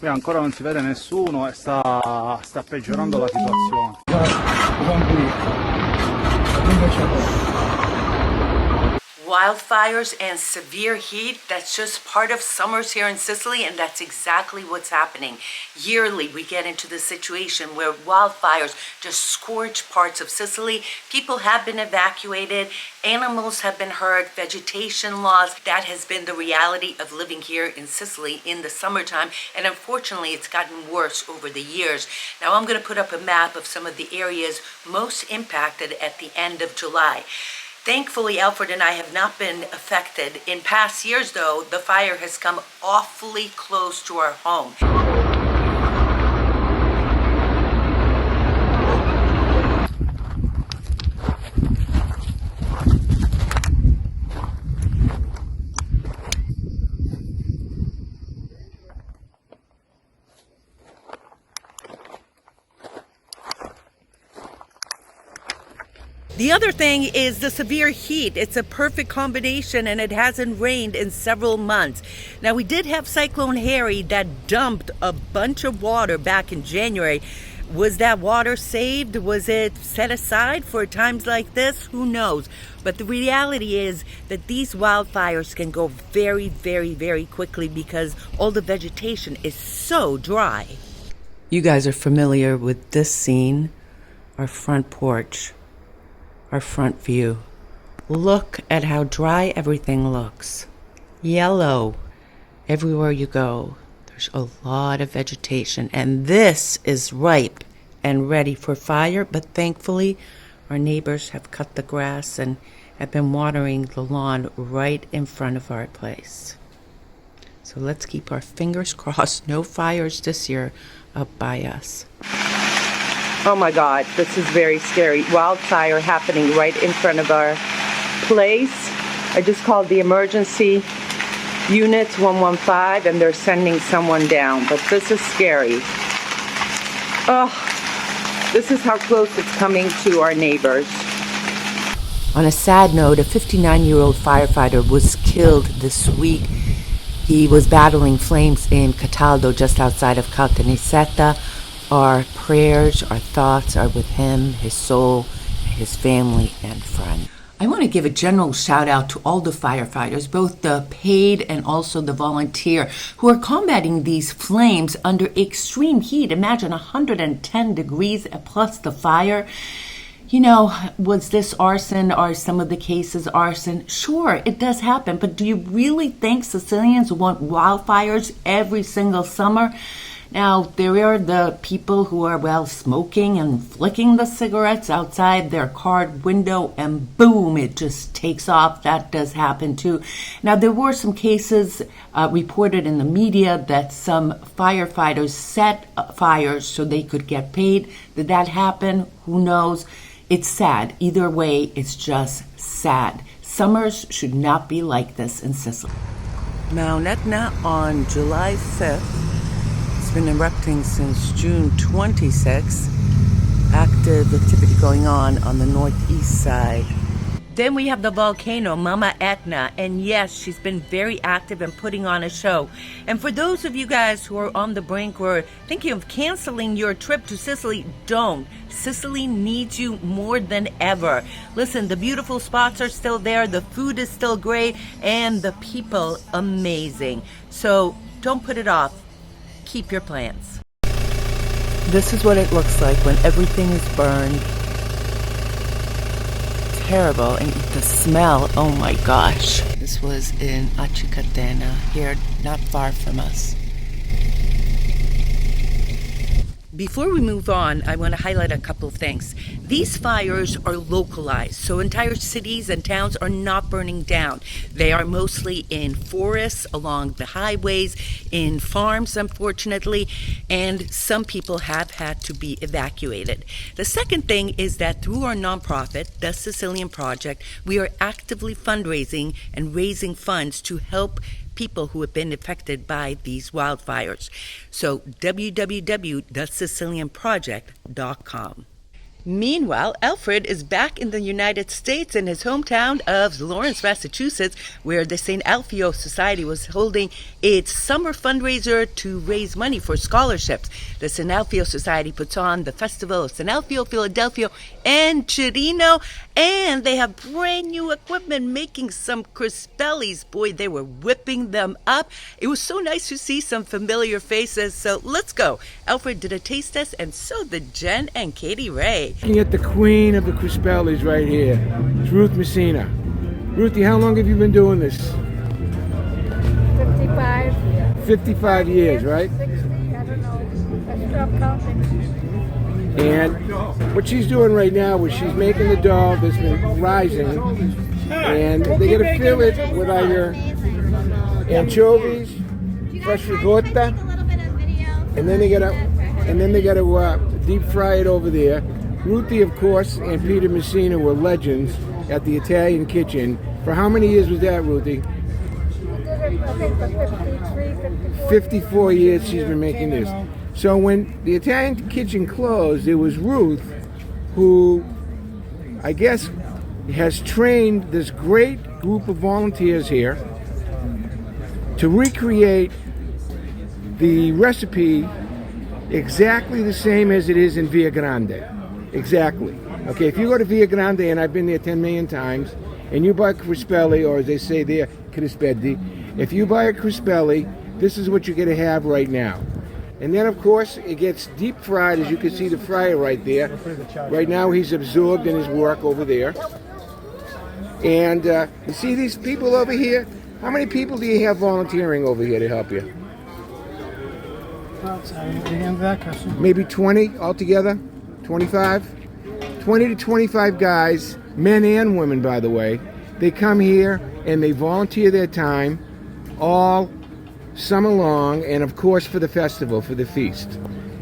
Qui ancora non si vede nessuno e sta peggiorando la situazione. Wildfires and severe heat, that's just part of summers here in Sicily, and that's exactly what's happening. Yearly, we get into this situation where wildfires just scorch parts of Sicily. People have been evacuated, animals have been hurt, vegetation loss. That has been the reality of living here in Sicily in the summertime, and unfortunately, it's gotten worse over the years. Now, I'm gonna put up a map of some of the areas most impacted at the end of July. Thankfully, Alfred and I have not been affected. In past years, though, the fire has come awfully close to our home. The other thing is the severe heat. It's a perfect combination, and it hasn't rained in several months. Now, we did have Cyclone Harry that dumped a bunch of water back in January. Was that water saved? Was it set aside for times like this? Who knows? But the reality is that these wildfires can go very, very, very quickly because all the vegetation is so dry. You guys are familiar with this scene, our front porch. Our front view. Look at how dry everything looks. Yellow everywhere you go. There's a lot of vegetation, and this is ripe and ready for fire, but thankfully our neighbors have cut the grass and have been watering the lawn right in front of our place. So let's keep our fingers crossed. No fires this year up by us. Oh my God, this is very scary. Wildfire happening right in front of our place. I just called the emergency units 115 and they're sending someone down, but this is scary. Oh, this is how close it's coming to our neighbors. On a sad note, a 59-year-old firefighter was killed this week. He was battling flames in Cataldo, just outside of Caltanissetta. Our prayers, our thoughts are with him, his soul, his family, and friends. I want to give a general shout out to all the firefighters, both the paid and also the volunteer, who are combating these flames under extreme heat. Imagine 110 degrees plus the fire. You know, was this arson? Are some of the cases arson? Sure, it does happen, but do you really think Sicilians want wildfires every single summer? Now, there are the people who are, well, smoking and flicking the cigarettes outside their car window, and boom, it just takes off. That does happen too. Now, there were some cases reported in the media that some firefighters set fires so they could get paid. Did that happen? Who knows? It's sad. Either way, it's just sad. Summers should not be like this in Sicily. Mount Etna on July 5th. It's been erupting since June 26th. Active activity going on the northeast side. Then we have the volcano, Mama Etna, and yes, she's been very active and putting on a show. And for those of you guys who are on the brink or thinking of canceling your trip to Sicily, don't. Sicily needs you more than ever. Listen, the beautiful spots are still there, the food is still great, and the people amazing. So don't put it off. Keep your plans. This is what it looks like when everything is burned. Terrible, and the smell, oh my gosh. This was in Aci Trezza, here not far from us. Before we move on, I want to highlight a couple of things. These fires are localized, so entire cities and towns are not burning down. They are mostly in forests, along the highways, in farms, unfortunately, and some people have had to be evacuated. The second thing is that through our nonprofit, the Sicilian Project, we are actively fundraising and raising funds to help people who have been affected by these wildfires. So www.thesicilianproject.com. Meanwhile, Alfred is back in the United States in his hometown of Lawrence, Massachusetts, where the Saint Alfio Society was holding its summer fundraiser to raise money for scholarships. The Saint Alfio Society puts on the Festival of Saint Alfio, Philadelphia, and Chirino, and they have brand new equipment making some crispellis. Boy, they were whipping them up. It was so nice to see some familiar faces, so let's go. Alfred did a taste test, and so did Jen and Katie Ray. Looking at the queen of the crispellis right here. It's Ruth Messina. Ruthie, how long have you been doing this? 55. 55 years, right? 60, I don't know. I stopped counting. And what she's doing right now is she's making the dough that's been rising, and they're gonna fill it with either anchovies, fresh ricotta, and then they gotta deep fry it over there. Ruthie, of course, and Peter Messina were legends at the Italian kitchen. For how many years was that, Ruthie? I think for 53, 54. 54 years she's been making this. So when the Italian kitchen closed, it was Ruth who, I guess, has trained this great group of volunteers here to recreate the recipe exactly the same as it is in Via Grande. Exactly. Okay, if you go to Via Grande, and I've been there 10 million times, and you buy Crispelli, or as they say there, Crispelli, if you buy a Crispelli, this is what you're going to have right now. And then, of course, it gets deep fried, as you can see the fryer right there. Right now, he's absorbed in his work over there. And you see these people over here? How many people do you have volunteering over here to help you? Maybe 20 altogether? 25? 20 to 25 guys, men and women, by the way. They come here and they volunteer their time all summer long, and of course for the festival, for the feast.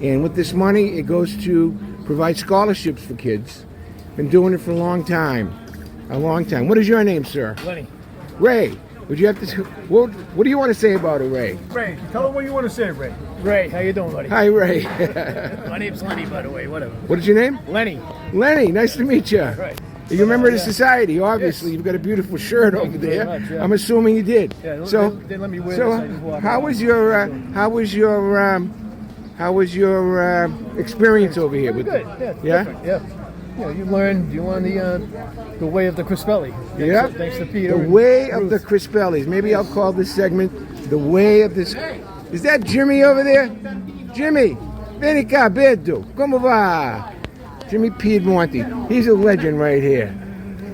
And with this money, it goes to provide scholarships for kids. Been doing it for a long time. A long time. What is your name, sir? Lenny. Ray. Would you have to? What do you want to say about it, Ray? Ray, tell them what you want to say, Ray. Ray, how you doing, buddy? Hi, Ray. My name's Lenny, by the way, whatever. What is your name? Lenny. Lenny, nice to meet you. Right. You remember the society, obviously. Yes. You've got a beautiful shirt over there. Much, yeah. I'm assuming you did. Yeah, so, they let me wear so this. I just walked how out. was your experience over here? Pretty good. Yeah? Different. Yeah. Yeah, you learn the way of the Crispelli. Yeah. Thanks to Peter. The way of the Crispellis. Maybe I'll call this segment the way of this. Is that Jimmy over there? Jimmy, vieni qua, Beto. Come va? Jimmy Piedmonte. He's a legend right here.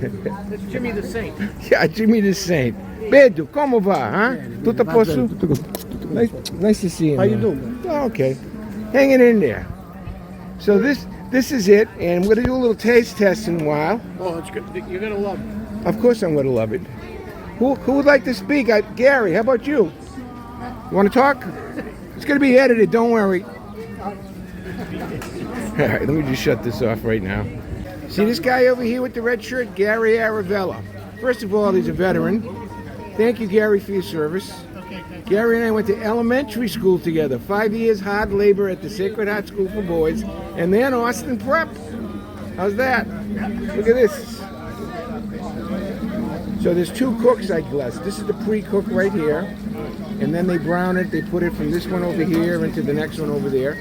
It's Jimmy the Saint. Yeah, Jimmy the Saint. Beto, come va? Huh? Tutto a posto? Nice to see you. How you man. doing? Oh, okay. Hanging in there. So this is it, and we're going to do a little taste test in a while. Oh, it's good. You're going to love it. Of course I'm going to love it. Who would like to speak? Gary, how about you? You want to talk? It's going to be edited, don't worry. All right, let me just shut this off right now. See this guy over here with the red shirt? Gary Aravella. First of all, he's a veteran. Thank you, Gary, for your service. Gary and I went to elementary school together. 5 years hard labor at the Sacred Heart School for Boys, and then Austin Prep. How's that? Look at this. So there's two cooks, I guess. This is the pre-cook right here, and then they brown it. They put it from this one over here into the next one over there.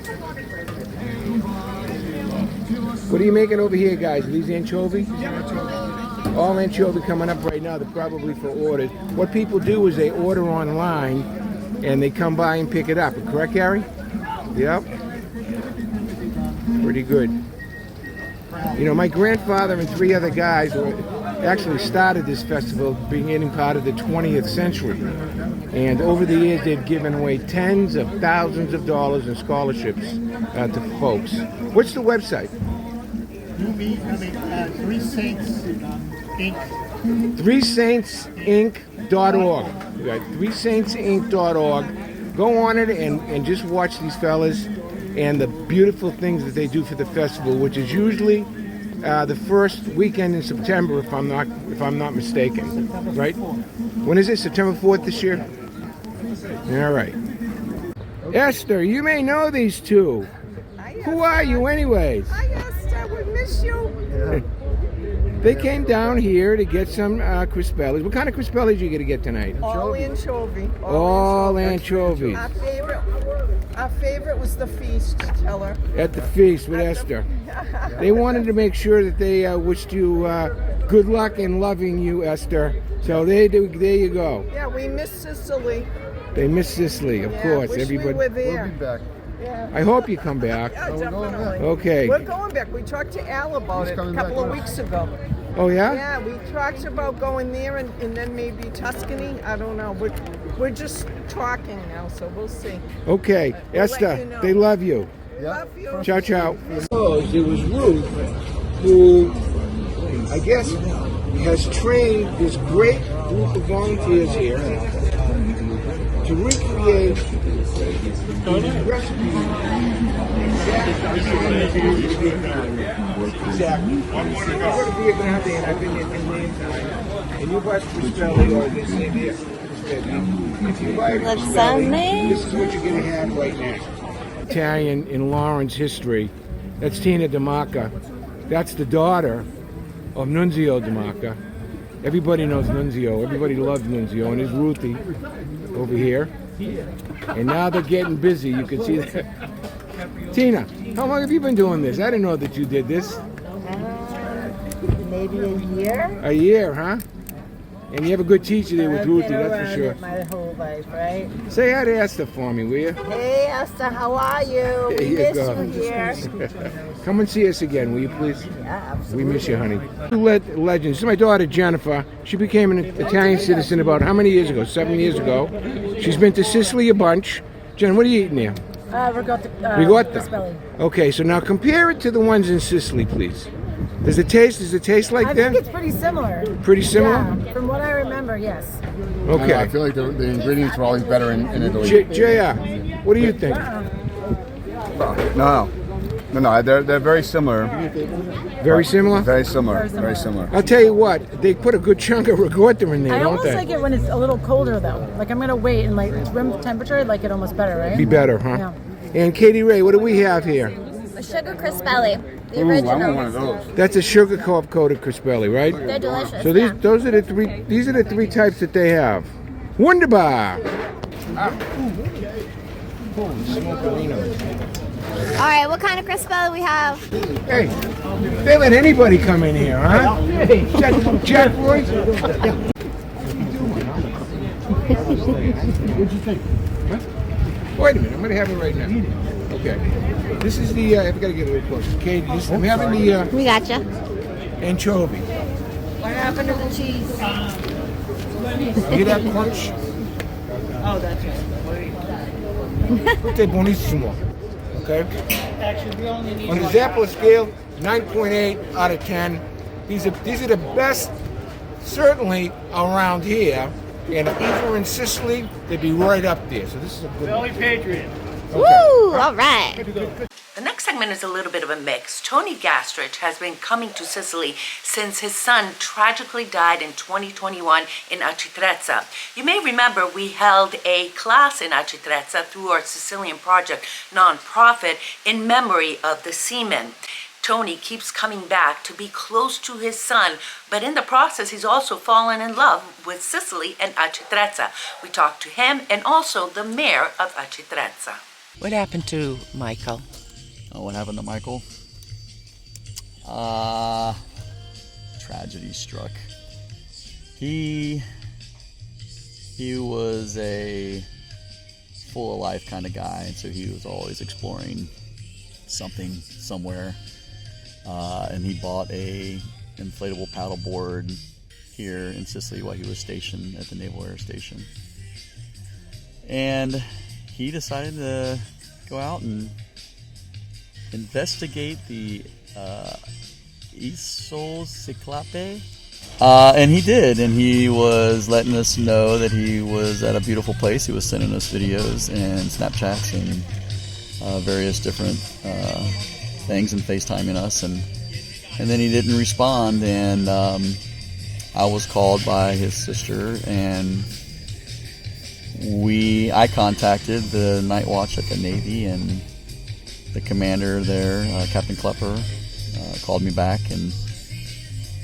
What are you making over here, guys? Are these anchovy? All anchovy coming up right now. They're probably for orders. What people do is they order online, and they come by and pick it up. Correct, Gary? Yep. Pretty good. You know, my grandfather and three other guys actually started this festival beginning part of the 20th century. And over the years, they've given away tens of thousands of dollars in scholarships to folks. What's the website? 3 Saints Inc. 3saintsinc.org. Right, 3saintsinc.org. Go on it and just watch these fellas and the beautiful things that they do for the festival, which is usually the first weekend in September, if I'm not mistaken. Right? When is it? September 4th this year? All right. Esther, you may know these two. Who are you, anyways? Hi, Esther. We miss miss you. They came down here to get some crispellis. What kind of crispellis are you going to get tonight? All anchovy. All anchovies. Our favorite was the feast, tell her. At the feast with Esther. They wanted to make sure that they wished you good luck in loving you, Esther. So there you go. Yeah, we miss Sicily. They miss Sicily, of course. Wish Everybody. we were there. We'll be back. Yeah. I hope you come back. Yeah, definitely. Okay. We're going back. We talked to Al about He's it a coming couple of back. weeks ago. Oh yeah? Yeah, we talked about going there and then maybe Tuscany. I don't know. We're just talking now, so we'll see. Okay, We'll let Esther, you know. they love you. Love you. Ciao, ciao. It was Ruth who, I guess, has trained this great group of volunteers here to recreate these recipes exactly. I've been in and you buy Crispelli or this and there. If you buy Crispelli, this is what you're going to have right now. Italian in Lawrence history. That's Tina DeMacca. That's the daughter of Nunzio DeMacca. Everybody knows Nunzio. Everybody loves Nunzio. And there's Ruthie over here. And now they're getting busy. You can see that. Tina, how long have you been doing this? I didn't know that you did this. Maybe a year. A year, huh? And you have a good teacher there with Ruthie, that's for sure. My whole life, right? Say hi to Esther for me, will you? Hey Esther, how are you? There We you miss go. you here. Come and see us again, will you please? Yeah, absolutely. We miss you, honey. Two legends. This is my daughter, Jennifer. She became an Italian citizen about how many years ago? 7 years ago. She's been to Sicily a bunch. Jen, what are you eating there? Ricotta. Ricotta. Crispelli. Okay, so now compare it to the ones in Sicily, please. Does it taste like I that? think it's pretty similar. Pretty similar? Yeah, from what I remember, yes. Okay. I feel like the ingredients are always better in Italy. JR, what do you think? No, they're very similar. Very similar? Very similar. Very similar. I'll tell you what, they put a good chunk of ricotta in there, I don't almost they? like it when it's a little colder though. Like I'm gonna wait and like room temperature, I'd like it almost better, right? Be better, huh? Yeah. And Katie Ray, what do we have here? A sugar crispelli, the Ooh, I original. want one of those. That's a sugar coated Crispelli, right? They're delicious. So these are the three types that they have. Wunderbar. All right, what kind of crispelli we have? Hey, they let anybody come in here, huh? Hey, Jack Roy. What'd you think? Huh? Wait a minute, I'm gonna have it right now. Okay. This is the. I've got to get a little closer. Katie, I'm having the We gotcha. anchovy. What happened to the cheese? You hear that crunch? Oh, that's right. It's buonissimo. Okay. On the Zappler scale, 9.8 out of 10. These are the best, certainly around here. And if these were in Sicily, they'd be right up there. So this is a good. Valley Patriot. Woo! All right. The next segment is a little bit of a mix. Tony Gastrich has been coming to Sicily since his son tragically died in 2021 in Aci Trezza. You may remember we held a class in Aci Trezza through our Sicilian Project nonprofit in memory of the seaman. Tony keeps coming back to be close to his son, but in the process he's also fallen in love with Sicily and Aci Trezza. We talked to him and also the mayor of Aci Trezza. What happened to Michael? Oh, what happened to Michael? Tragedy struck. He was a full of life kind of guy, and so he was always exploring something somewhere. And he bought a inflatable paddleboard here in Sicily while he was stationed at the Naval Air Station. And he decided to go out and investigate the Isola Cyclope. And he did, and he was letting us know that he was at a beautiful place. He was sending us videos and Snapchats and various different things and FaceTiming us, and then he didn't respond, and I was called by his sister, and I contacted the night watch at the Navy and the commander there, Captain Klepper, called me back, and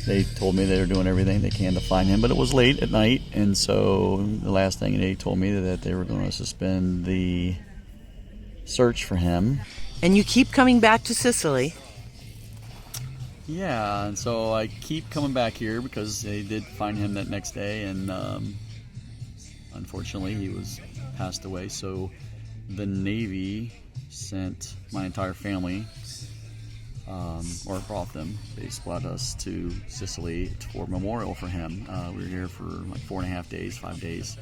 they told me they were doing everything they can to find him, but it was late at night, and so the last thing they told me that they were going to suspend the search for him. And you keep coming back to Sicily. Yeah, and so I keep coming back here because they did find him that next day, and unfortunately he was passed away. So the Navy sent my entire family, or brought them. They brought us to Sicily for memorial for him. We were here for like 4.5 days, 5 days,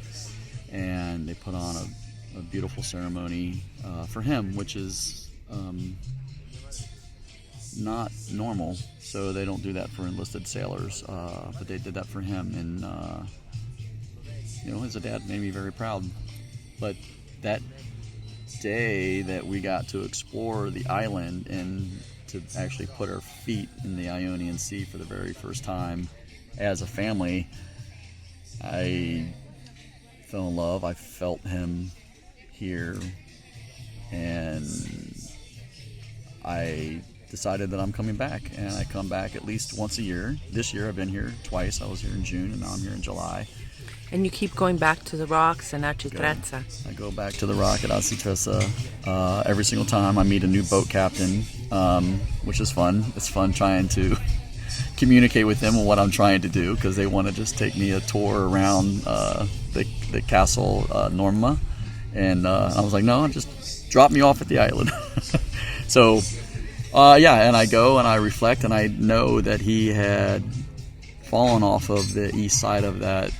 and they put on a beautiful ceremony for him, which is not normal. So they don't do that for enlisted sailors, but they did that for him, and as a dad, made me very proud. But that day that we got to explore the island and to actually put our feet in the Ionian Sea for the very first time as a family, I fell in love. I felt him here, and I decided that I'm coming back, and I come back at least once a year. This year I've been here twice. I was here in June, and now I'm here in July. And you keep going back to the rocks and Aci Trezza. I go back to the rock at Aci Trezza every single time. I meet a new boat captain, which is fun. It's fun trying to communicate with them on what I'm trying to do, because they want to just take me a tour around the castle Norma, and I was like, no, just drop me off at the island. So and I go and I reflect, and I know that he had fallen off of the east side of that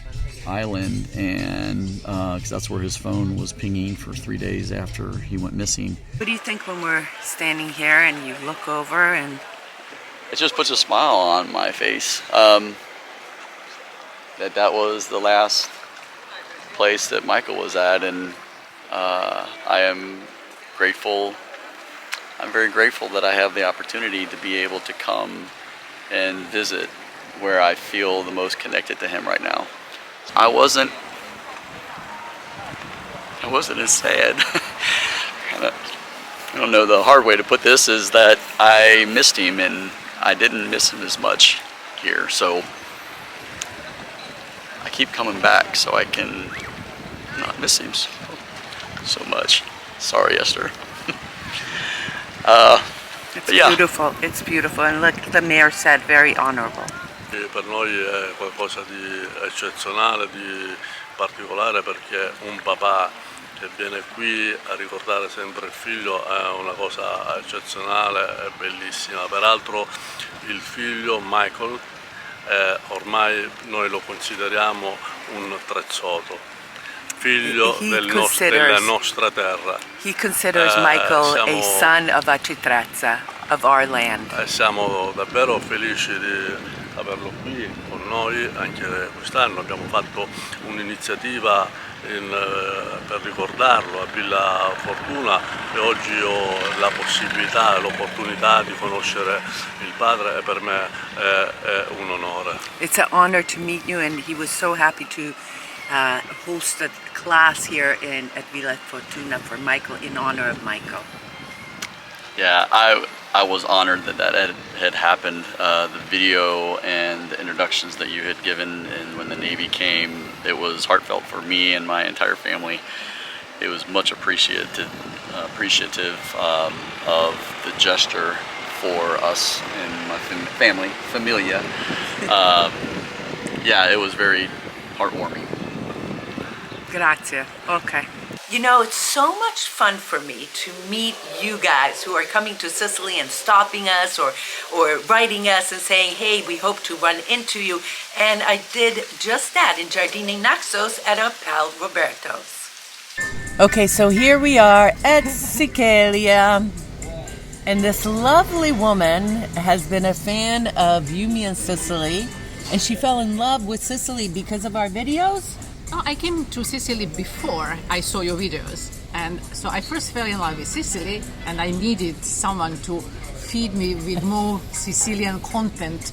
island, and because that's where his phone was pinging for 3 days after he went missing. What do you think when we're standing here and you look over and... It just puts a smile on my face. That was the last place that Michael was at, and I am grateful. I'm very grateful that I have the opportunity to be able to come and visit where I feel the most connected to him right now. I wasn't as sad. I don't know, the hard way to put this is that I missed him, and I didn't miss him as much here. So I keep coming back so I can not miss him so much. Sorry, Esther. It's beautiful. It's beautiful. And look, the mayor said very honorable. Per noi è qualcosa di eccezionale, di particolare, perché un papà che viene qui a ricordare sempre il figlio è una cosa eccezionale e bellissima. Peraltro il figlio Michael ormai noi lo consideriamo un trezzoto, figlio della nostra terra. He considers Michael a son of Acitrezza, of our land. Siamo davvero felici di averlo qui con noi. Anche quest'anno abbiamo fatto un'iniziativa per ricordarlo a Villa Fortuna, e oggi ho la possibilità e l'opportunità di conoscere il padre, e per me è un onore. It's an honor to meet you, and he was so happy to host a class here at Villa Fortuna for Michael, in honor of Michael. Yeah, I was honored that had happened. The video and the introductions that you had given, and when the Navy came, it was heartfelt for me and my entire family. It was much appreciative of the gesture for us and my familia. It was very heartwarming. Grazie. Okay. You know, it's so much fun for me to meet you guys who are coming to Sicily and stopping us or writing us and saying, hey, we hope to run into you. And I did just that in Giardini Naxos at our pal Roberto's. Okay, so here we are at Sicily. And this lovely woman has been a fan of Yumi and Sicily. And she fell in love with Sicily because of our videos. Oh, I came to Sicily before I saw your videos, and so I first fell in love with Sicily, and I needed someone to feed me with more Sicilian content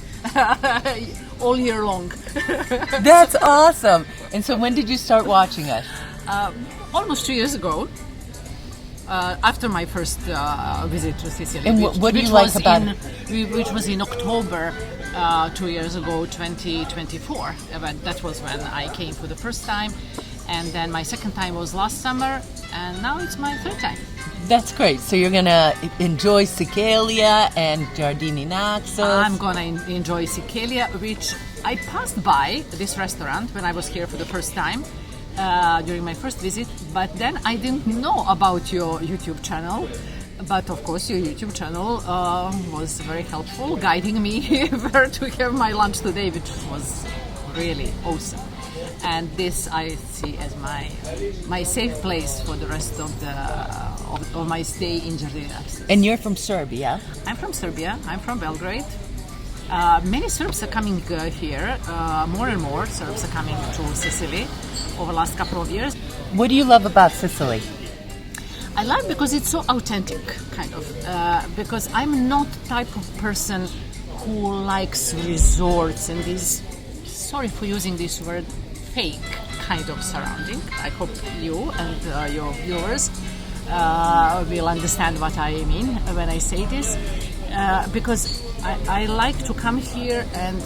all year long. That's awesome. And so when did you start watching us? Almost 2 years ago. after my first visit to Sicily. And what do you like about it? Which was in October 2 years ago, 2024. But that was when I came for the first time. And then my second time was last summer, and now it's my third time. That's great. So you're going to enjoy Sicily and Giardini Naxos. I'm going to enjoy Sicily, which I passed by this restaurant when I was here for the first time during my first visit. But then I didn't know about your YouTube channel. But of course, your YouTube channel was very helpful, guiding me where to have my lunch today, which was really awesome. And this I see as my safe place for the rest of my stay in Giardini Naxos. And you're from Serbia? I'm from Serbia. I'm from Belgrade. Many Serbs are coming here. More and more Serbs are coming to Sicily over the last couple of years. What do you love about Sicily? I love because it's so authentic, kind of. Because I'm not the type of person who likes resorts and these, sorry for using this word, fake kind of surrounding. I hope you and your viewers will understand what I mean when I say this, because I like to come here and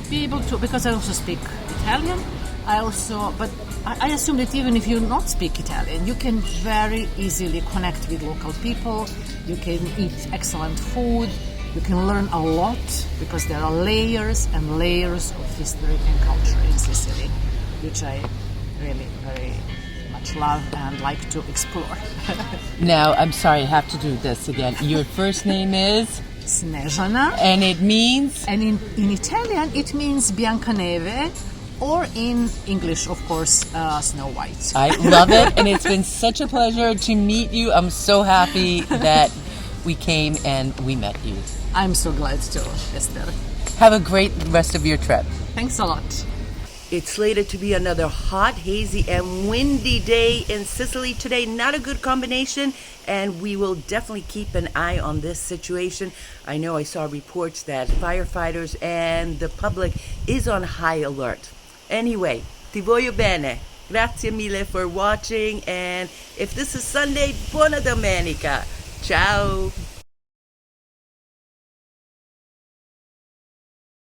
be able to, because I also speak Italian. But I assume that even if you not speak Italian, you can very easily connect with local people. You can eat excellent food. You can learn a lot because there are layers and layers of history and culture in Sicily, which I really very much love and like to explore. Now, I'm sorry, I have to do this again. Your first name is? Snežana. And it means? And in Italian, it means Biancaneve, or in English, of course, Snow White. I love it, and it's been such a pleasure to meet you. I'm so happy that we came and we met you. I'm so glad to, Esther. Have a great rest of your trip. Thanks a lot. It's slated to be another hot, hazy, and windy day in Sicily today. Not a good combination, and we will definitely keep an eye on this situation. I know I saw reports that firefighters and the public is on high alert. Anyway, ti voglio bene. Grazie mille for watching, and if this is Sunday, buona domenica. Ciao.